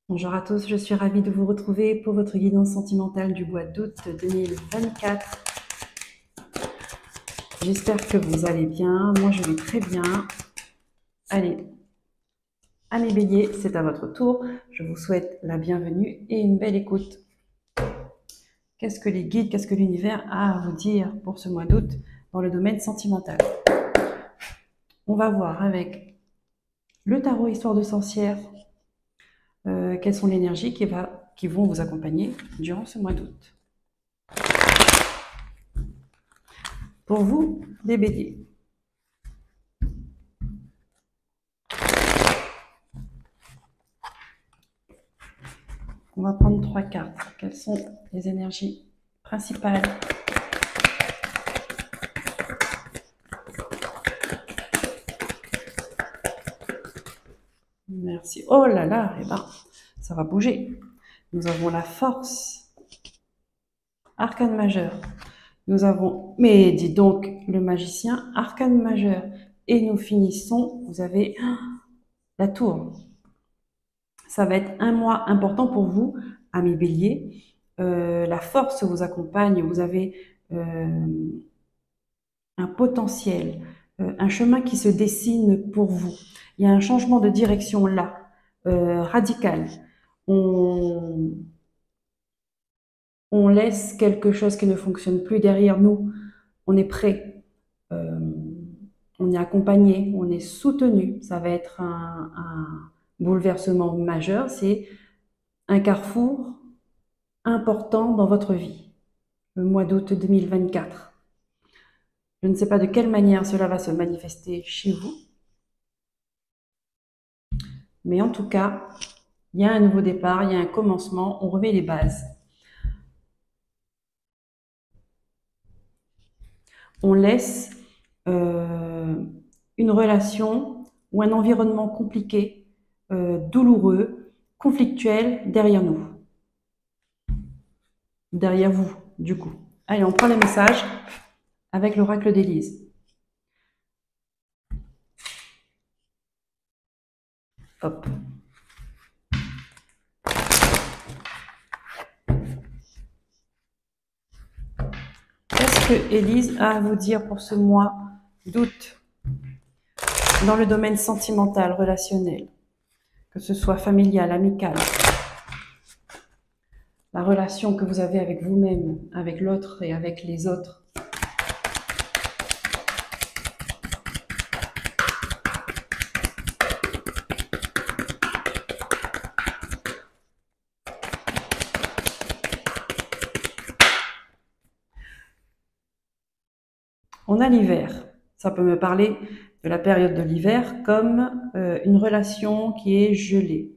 Bonjour à tous, je suis ravie de vous retrouver pour votre guidance sentimentale du mois d'août 2024. J'espère que vous allez bien, moi je vais très bien. Allez, amis béliers, c'est à votre tour. Je vous souhaite la bienvenue et une belle écoute. Qu'est-ce que les guides, qu'est-ce que l'univers a à vous dire pour ce mois d'août dans le domaine sentimental? On va voir avec le tarot Histoire de sorcière quelles sont les énergies qui vont vous accompagner durant ce mois d'août. Pour vous, les béliers. On va prendre 3 cartes. Quelles sont les énergies principales? Merci. Oh là là, eh ben, ça va bouger. Nous avons la force. Arcane majeur. Nous avons, mais dis donc, le magicien, arcane majeur. Et nous finissons, vous avez la tour. Ça va être un mois important pour vous, amis béliers. La force vous accompagne. Vous avez un potentiel, un chemin qui se dessine pour vous. Il y a un changement de direction là, radical. On, on laisse quelque chose qui ne fonctionne plus derrière nous. On est prêt. On est accompagné, on est soutenu. Ça va être un bouleversement majeur. C'est un carrefour important dans votre vie. Le mois d'août 2024. Je ne sais pas de quelle manière cela va se manifester chez vous. Mais en tout cas, il y a un nouveau départ, il y a un commencement, on remet les bases. On laisse une relation ou un environnement compliqué, douloureux, conflictuel derrière nous. Derrière vous, du coup. Allez, on prend les messages avec l'oracle d'Élise. Hop. Qu'est-ce que Élise a à vous dire pour ce mois d'août dans le domaine sentimental, relationnel, que ce soit familial, amical, la relation que vous avez avec vous-même, avec l'autre et avec les autres? On a l'hiver. Ça peut me parler de la période de l'hiver comme une relation qui est gelée.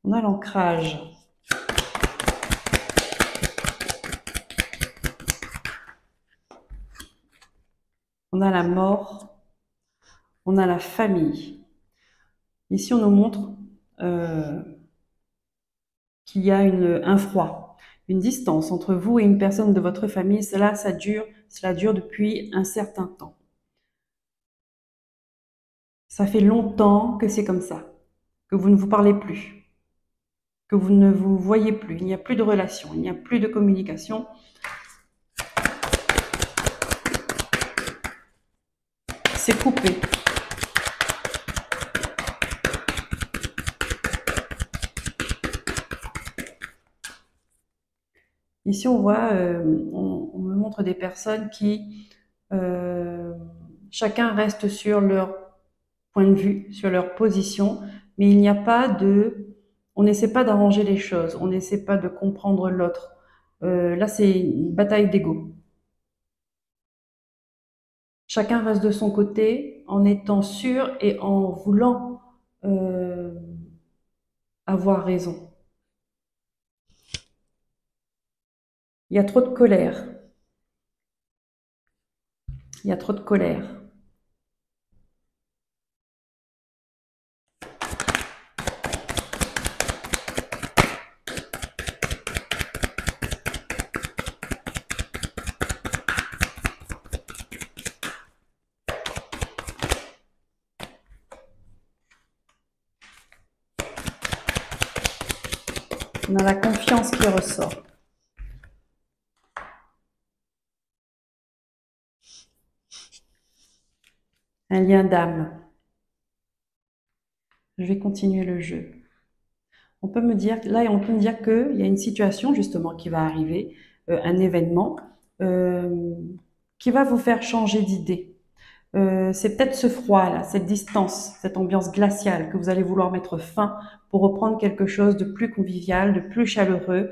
On a l'ancrage. On a la mort. On a la famille. Ici, on nous montre qu'il y a un froid, une distance entre vous et une personne de votre famille. Cela dure depuis un certain temps. Ça fait longtemps que c'est comme ça, que vous ne vous parlez plus, que vous ne vous voyez plus. Il n'y a plus de relation, il n'y a plus de communication. C'est coupé. Ici, on voit, on me montre des personnes qui, chacun reste sur leur point de vue, sur leur position, mais il n'y a pas on n'essaie pas d'arranger les choses, on n'essaie pas de comprendre l'autre. Là, c'est une bataille d'ego. Chacun reste de son côté en étant sûr et en voulant avoir raison. Il y a trop de colère. Il y a trop de colère. On a la confiance qui ressort. Un lien d'âme. Je vais continuer le jeu. On peut me dire, là, on peut me dire qu'il y a une situation justement qui va arriver, un événement qui va vous faire changer d'idée. C'est peut-être ce froid là, cette distance, cette ambiance glaciale que vous allez vouloir mettre fin pour reprendre quelque chose de plus convivial, de plus chaleureux,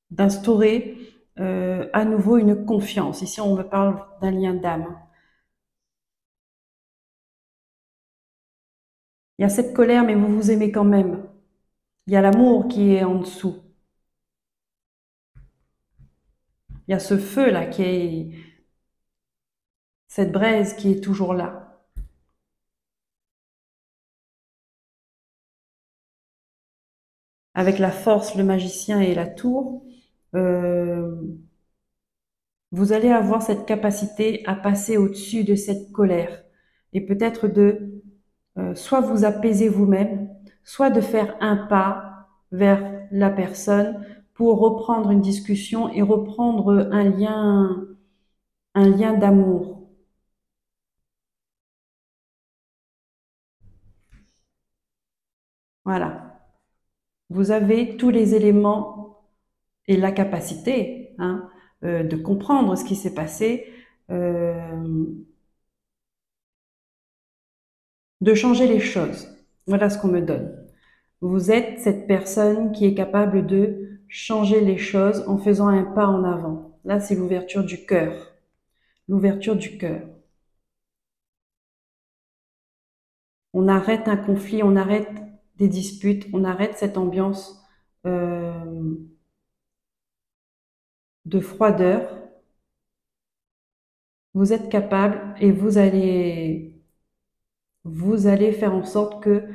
d'instaurer à nouveau une confiance. Ici, on me parle d'un lien d'âme. Il y a cette colère, mais vous vous aimez quand même. Il y a l'amour qui est en dessous. Il y a ce feu là qui est, cette braise qui est toujours là. Avec la force, le magicien et la tour, vous allez avoir cette capacité à passer au-dessus de cette colère et peut-être de soit vous apaiser vous-même, soit de faire un pas vers la personne pour reprendre une discussion et reprendre un lien d'amour. Voilà. Vous avez tous les éléments et la capacité de comprendre ce qui s'est passé, de changer les choses. Voilà ce qu'on me donne. Vous êtes cette personne qui est capable de changer les choses en faisant un pas en avant. Là, c'est l'ouverture du cœur. L'ouverture du cœur. On arrête un conflit, on arrête des disputes, on arrête cette ambiance de froideur. Vous êtes capable et vous allez faire en sorte que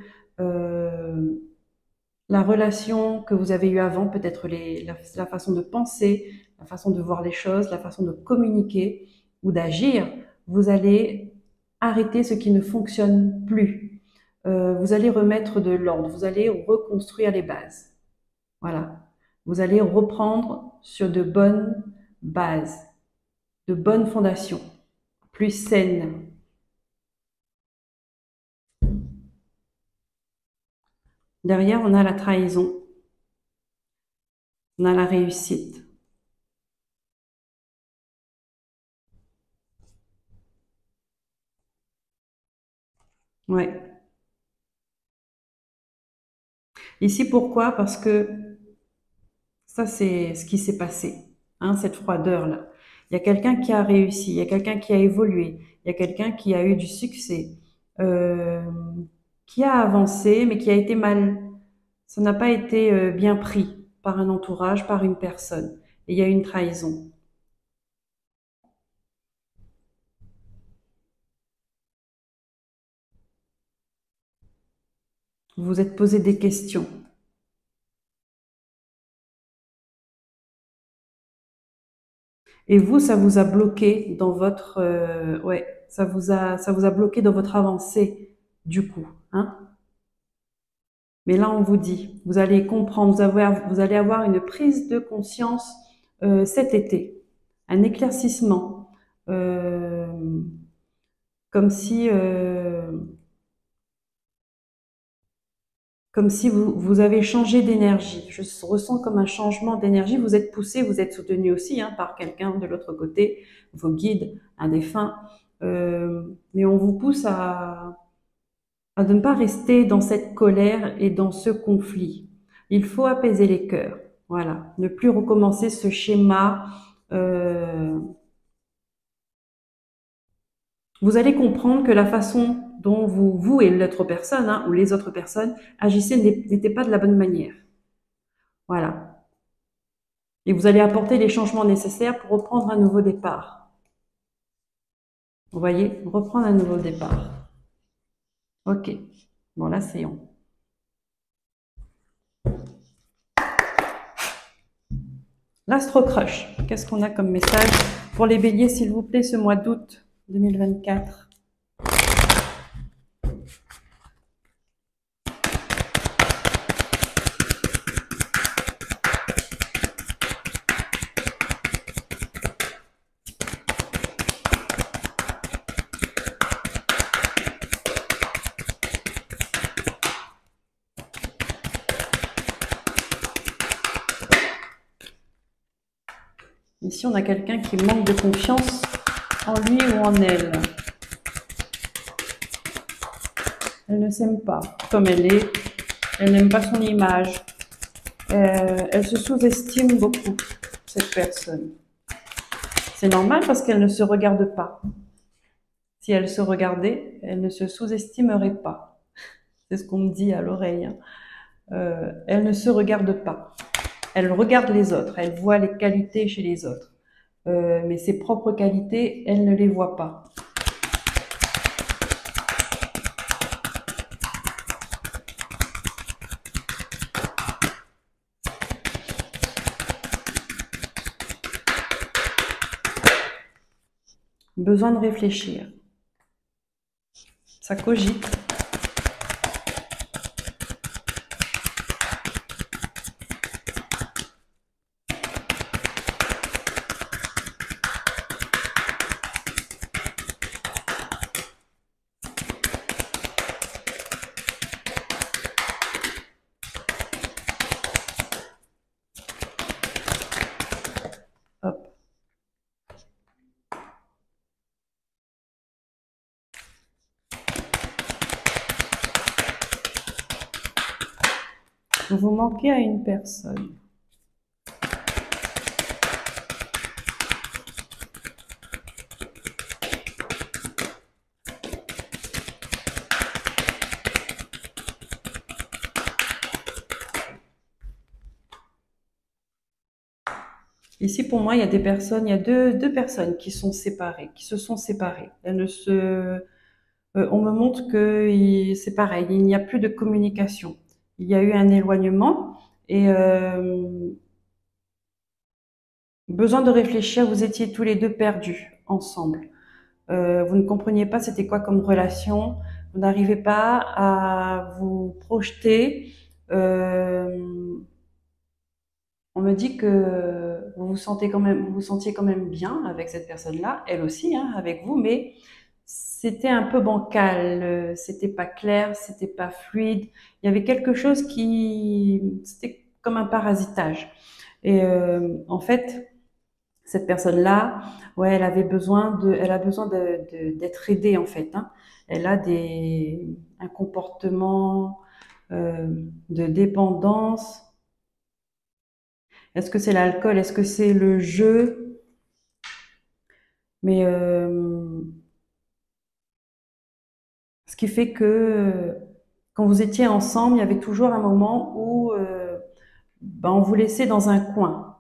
la relation que vous avez eue avant, peut-être la façon de penser, la façon de voir les choses, la façon de communiquer ou d'agir, vous allez arrêter ce qui ne fonctionne plus. Vous allez remettre de l'ordre, vous allez reconstruire les bases. Voilà. Vous allez reprendre sur de bonnes bases, de bonnes fondations, plus saines. Derrière, on a la trahison. On a la réussite. Ouais. Ici, pourquoi? Parce que ça, c'est ce qui s'est passé, cette froideur-là. Il y a quelqu'un qui a réussi, il y a quelqu'un qui a évolué, il y a quelqu'un qui a eu du succès, euh, qui a avancé, mais qui a été mal. Ça n'a pas été bien pris par un entourage, par une personne. Et il y a eu une trahison. Vous vous êtes posé des questions. Et vous, ça vous a bloqué dans votre, ça vous a bloqué dans votre avancée, du coup, hein. Mais là, on vous dit, vous allez comprendre, vous allez avoir une prise de conscience cet été, un éclaircissement, euh, comme si, euh, comme si vous avez changé d'énergie. Je ressens comme un changement d'énergie. Vous êtes poussé, vous êtes soutenu aussi par quelqu'un de l'autre côté, vos guides, un défunt. Mais on vous pousse à ne pas rester dans cette colère et dans ce conflit. Il faut apaiser les cœurs. Voilà, ne plus recommencer ce schéma. Vous allez comprendre que la façon dont vous et l'autre personne, ou les autres personnes, agissaient n'était pas de la bonne manière. Voilà. Et vous allez apporter les changements nécessaires pour reprendre un nouveau départ. Vous voyez, reprendre un nouveau départ. Ok. Bon, là, c'est on. L'Astro Crush. Qu'est-ce qu'on a comme message pour les béliers, s'il vous plaît, ce mois d'août 2024? Ici, on a quelqu'un qui manque de confiance en lui ou en elle. Elle ne s'aime pas comme elle est. Elle n'aime pas son image. Elle se sous-estime beaucoup, cette personne. C'est normal parce qu'elle ne se regarde pas. Si elle se regardait, elle ne se sous-estimerait pas. C'est ce qu'on me dit à l'oreille. Elle ne se regarde pas. Elle regarde les autres. Elle voit les qualités chez les autres. Mais ses propres qualités, elle ne les voit pas. Besoin de réfléchir. Ça cogite. Hop. Vous manquez à une personne. Ici, pour moi, il y a des personnes, il y a deux personnes qui sont séparées, qui se sont séparées. Elles ne se, on me montre que c'est pareil, il n'y a plus de communication. Il y a eu un éloignement et besoin de réfléchir. Vous étiez tous les deux perdus ensemble. Vous ne compreniez pas c'était quoi comme relation. Vous n'arrivez pas à vous projeter. On me dit que vous vous sentez quand même, vous vous sentiez quand même bien avec cette personne-là, elle aussi, hein, avec vous, mais c'était un peu bancal, c'était pas clair, c'était pas fluide. Il y avait quelque chose qui, c'était comme un parasitage. Et en fait, cette personne-là, ouais, elle a besoin d'être aidée en fait. Hein. Elle a un comportement de dépendance. Est-ce que c'est l'alcool? Est-ce que c'est le jeu? Mais ce qui fait que quand vous étiez ensemble, il y avait toujours un moment où ben, on vous laissait dans un coin,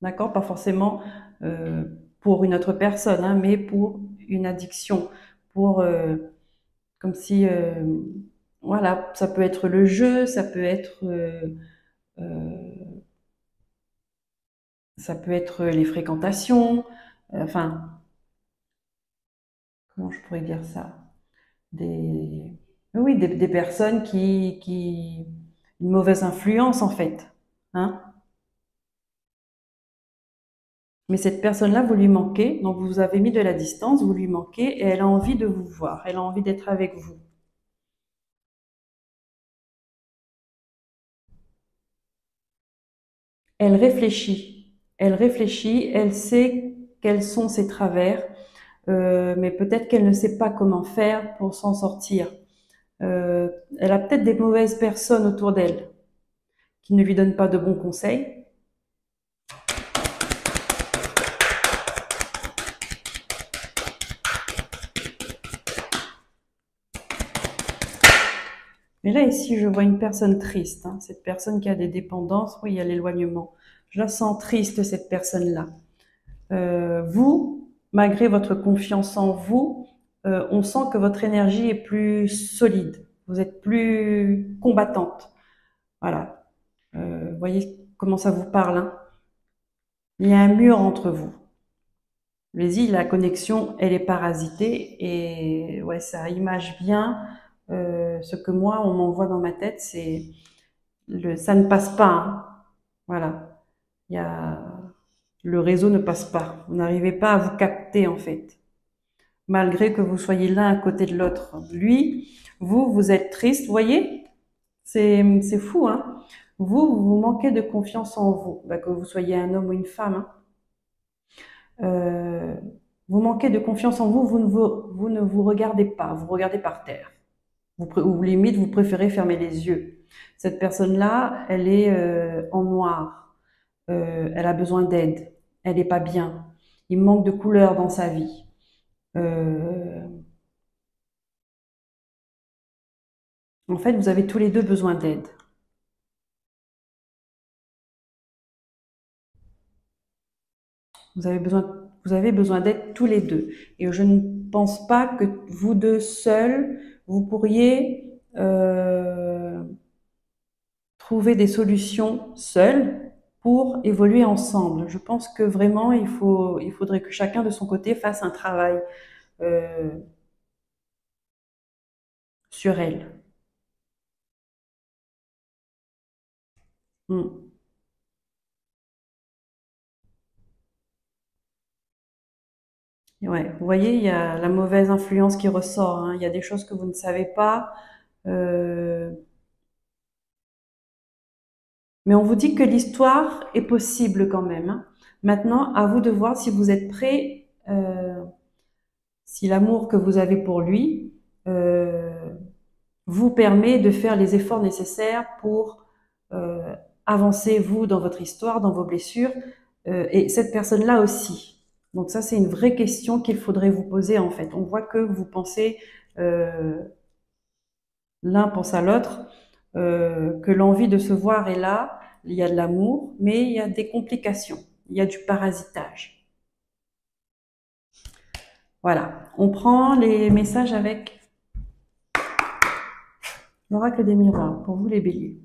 d'accord? Pas forcément euh, pour une autre personne, hein, mais pour une addiction, pour comme si voilà, ça peut être le jeu, ça peut être les fréquentations, enfin, comment je pourrais dire ça? Des, oui, des personnes une mauvaise influence en fait, hein. Mais cette personne-là, vous lui manquez, donc vous avez mis de la distance, vous lui manquez et elle a envie de vous voir, elle a envie d'être avec vous. Elle réfléchit, elle sait quels sont ses travers, mais peut-être qu'elle ne sait pas comment faire pour s'en sortir. Elle a peut-être des mauvaises personnes autour d'elle qui ne lui donnent pas de bons conseils. Mais là, ici, je vois une personne triste. Hein. Cette personne qui a des dépendances, oui, il y a l'éloignement. Je la sens triste, cette personne-là. Vous, malgré votre confiance en vous, on sent que votre énergie est plus solide. Vous êtes plus combattante. Voilà. Vous voyez comment ça vous parle, hein. Il y a un mur entre vous. Vas-y, la connexion, elle est parasitée et ouais, ça image bien ce que moi, on m'envoie dans ma tête, c'est ça ne passe pas. Hein. Voilà, il y a, le réseau ne passe pas. Vous n'arrivez pas à vous capter en fait, malgré que vous soyez l'un à côté de l'autre. Lui, vous êtes triste, vous voyez, c'est fou, hein. Vous manquez de confiance en vous, bah, que vous soyez un homme ou une femme. Hein. Euh, vous manquez de confiance en vous, vous ne vous regardez pas, vous regardez par terre. Ou limite, vous préférez fermer les yeux. Cette personne-là, elle est en noir. Elle a besoin d'aide. Elle n'est pas bien. Il manque de couleur dans sa vie. Euh, en fait, vous avez tous les deux besoin d'aide. Vous avez besoin d'aide tous les deux. Et je ne pense pas que vous deux seuls, vous pourriez trouver des solutions seuls pour évoluer ensemble. Je pense que vraiment, il faudrait que chacun de son côté fasse un travail euh, sur elle. Mm. Ouais, vous voyez, il y a la mauvaise influence qui ressort, hein. Il y a des choses que vous ne savez pas. euh, Mais on vous dit que l'histoire est possible quand même, hein. Maintenant, à vous de voir si vous êtes prêt, si l'amour que vous avez pour lui euh, vous permet de faire les efforts nécessaires pour euh, avancer, vous, dans votre histoire, dans vos blessures, et cette personne-là aussi. Donc ça, c'est une vraie question qu'il faudrait vous poser en fait. On voit que vous pensez, euh, l'un pense à l'autre, que l'envie de se voir est là, il y a de l'amour, mais il y a des complications, il y a du parasitage. Voilà, on prend les messages avec l'oracle des miroirs, pour vous les béliers.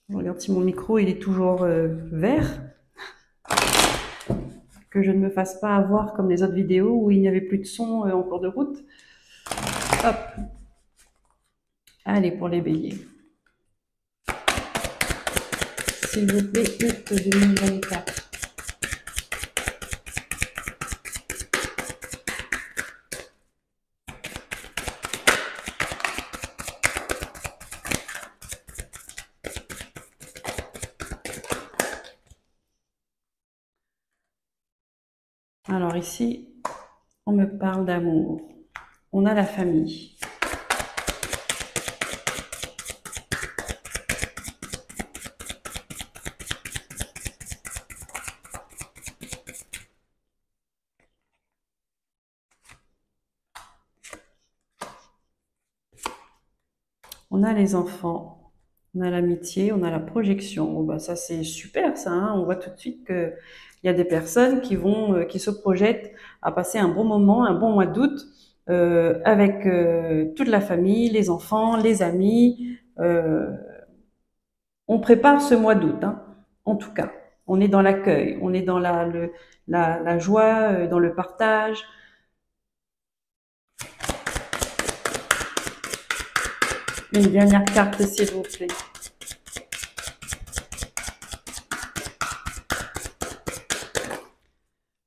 Je regarde si mon micro il est toujours vert, que je ne me fasse pas avoir comme les autres vidéos où il n'y avait plus de son en cours de route. Hop, allez pour les béliers. S'il vous plaît, août 2024. Alors ici, on me parle d'amour. On a la famille. On a les enfants, on a l'amitié, on a la projection. Bon, bah, ça, c'est super, ça, hein. On voit tout de suite qu'il y a des personnes qui se projettent à passer un bon moment, un bon mois d'août, avec toute la famille, les enfants, les amis. On prépare ce mois d'août, hein, en tout cas. On est dans l'accueil, on est dans la joie, dans le partage. Une dernière carte, s'il vous plaît.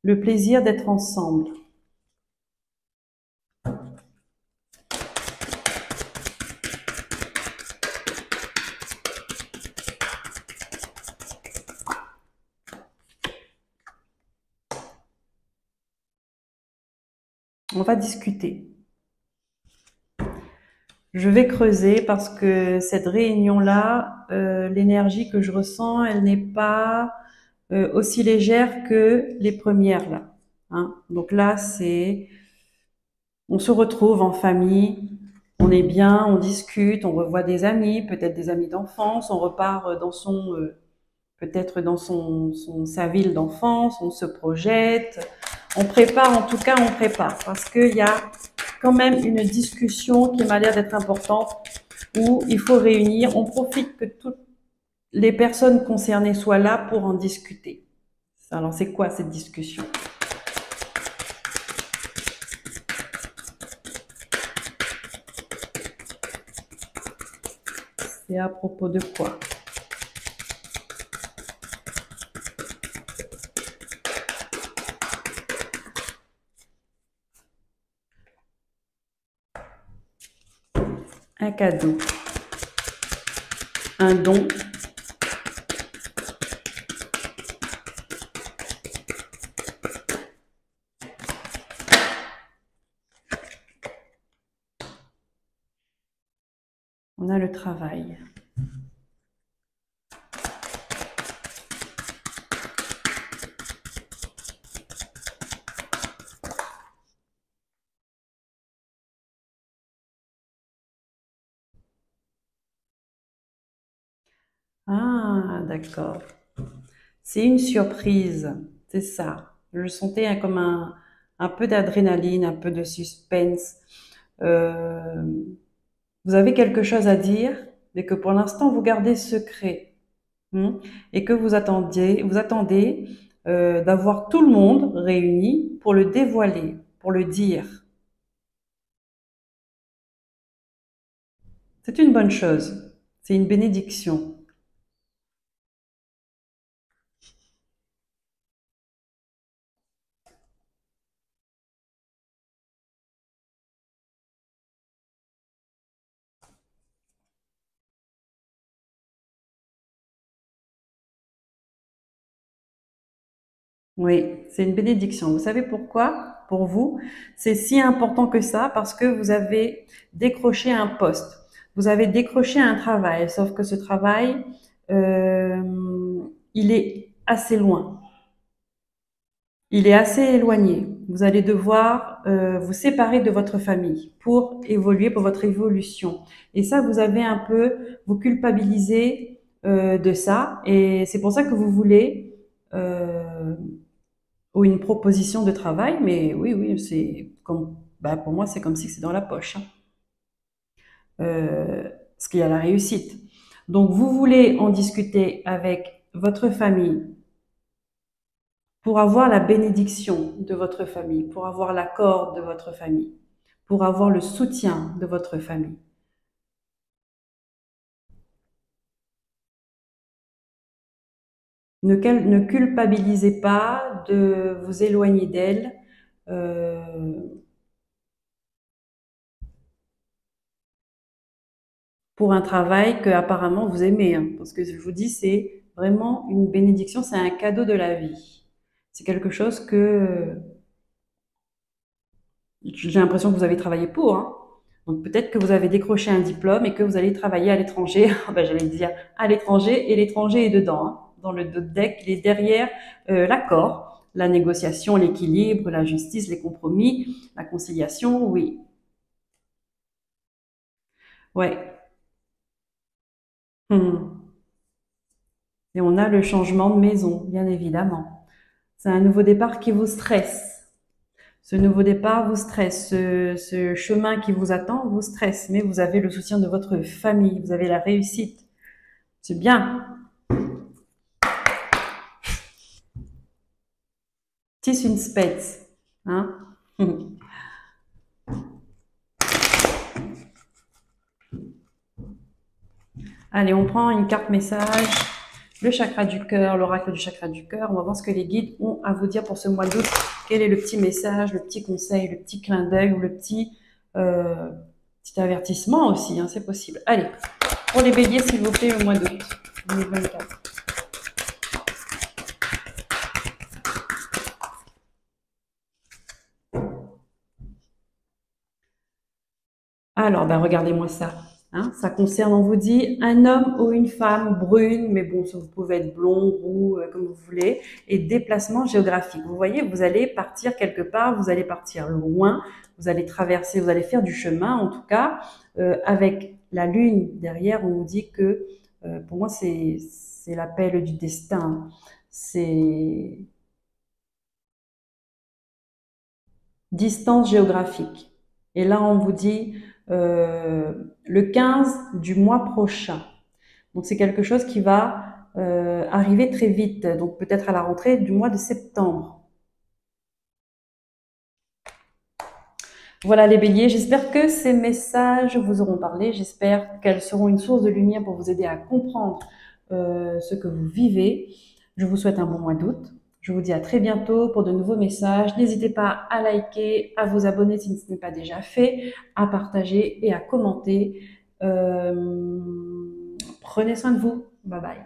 Le plaisir d'être ensemble. On va discuter. Je vais creuser parce que cette réunion-là, l'énergie que je ressens, elle n'est pas aussi légère que les premières là, hein. Donc là, on se retrouve en famille, on est bien, on discute, on revoit des amis, peut-être des amis d'enfance, on repart dans peut-être dans sa ville d'enfance, on se projette, on prépare, en tout cas, on prépare parce qu'il y a quand même une discussion qui m'a l'air d'être importante où il faut réunir, on profite que toutes les personnes concernées soient là pour en discuter. Alors, c'est quoi cette discussion? C'est à propos de quoi? Un cadeau. un don. On a le travail. Ah, d'accord. C'est une surprise, c'est ça. Je sentais comme un peu d'adrénaline, un peu de suspense. Euh, vous avez quelque chose à dire, mais que pour l'instant vous gardez secret, hein, et que vous attendez d'avoir tout le monde réuni pour le dévoiler, pour le dire. C'est une bonne chose. C'est une bénédiction. Oui, c'est une bénédiction. Vous savez pourquoi? Pour vous, c'est si important que ça parce que vous avez décroché un poste, vous avez décroché un travail, sauf que ce travail, il est assez loin, il est assez éloigné. Vous allez devoir vous séparer de votre famille pour évoluer, pour votre évolution. Et ça, vous avez un peu, vous culpabilisez de ça, et c'est pour ça que vous voulez euh, ou une proposition de travail, mais oui, oui, c'est comme, bah, pour moi, c'est comme si c'est dans la poche, hein. Parce qu'il y a la réussite. Donc, vous voulez en discuter avec votre famille pour avoir la bénédiction de votre famille, pour avoir l'accord de votre famille, pour avoir le soutien de votre famille. Ne culpabilisez pas de vous éloigner d'elle. euh, pour un travail que apparemment vous aimez, hein. Parce que je vous dis, c'est vraiment une bénédiction, c'est un cadeau de la vie. C'est quelque chose que j'ai l'impression que vous avez travaillé pour, hein. Donc peut-être que vous avez décroché un diplôme et que vous allez travailler à l'étranger. Ben, j'allais dire à l'étranger, et l'étranger est dedans, hein. Dans le deck, il est derrière l'accord, la négociation, l'équilibre, la justice, les compromis, la conciliation, oui. Ouais. Hum. Et on a le changement de maison, bien évidemment. C'est un nouveau départ qui vous stresse. Ce nouveau départ vous stresse. Ce chemin qui vous attend vous stresse. Mais vous avez le soutien de votre famille. Vous avez la réussite. C'est bien. Tis une spets. Hein. Allez, on prend une carte message. Le chakra du cœur, l'oracle du chakra du cœur. On va voir ce que les guides ont à vous dire pour ce mois d'août. Quel est le petit message, le petit conseil, le petit clin d'œil ou le euh, petit avertissement aussi, hein, c'est possible. Allez, pour les béliers, s'il vous plaît, le mois d'août 2024. Alors, ben, regardez-moi ça. Hein, ça concerne, on vous dit, un homme ou une femme brune, mais bon, ça, vous pouvez être blond, roux, comme vous voulez, et déplacement géographique. Vous voyez, vous allez partir quelque part, vous allez partir loin, vous allez traverser, vous allez faire du chemin, en tout cas, avec la lune derrière, on vous dit que, pour moi, c'est l'appel du destin. C'est distance géographique. Et là, on vous dit le 15 du mois prochain. Donc, c'est quelque chose qui va arriver très vite. Donc, peut-être à la rentrée du mois de septembre. Voilà les béliers, j'espère que ces messages vous auront parlé. J'espère qu'elles seront une source de lumière pour vous aider à comprendre ce que vous vivez. Je vous souhaite un bon mois d'août. Je vous dis à très bientôt pour de nouveaux messages. N'hésitez pas à liker, à vous abonner si ce n'est pas déjà fait, à partager et à commenter. Prenez soin de vous. Bye bye.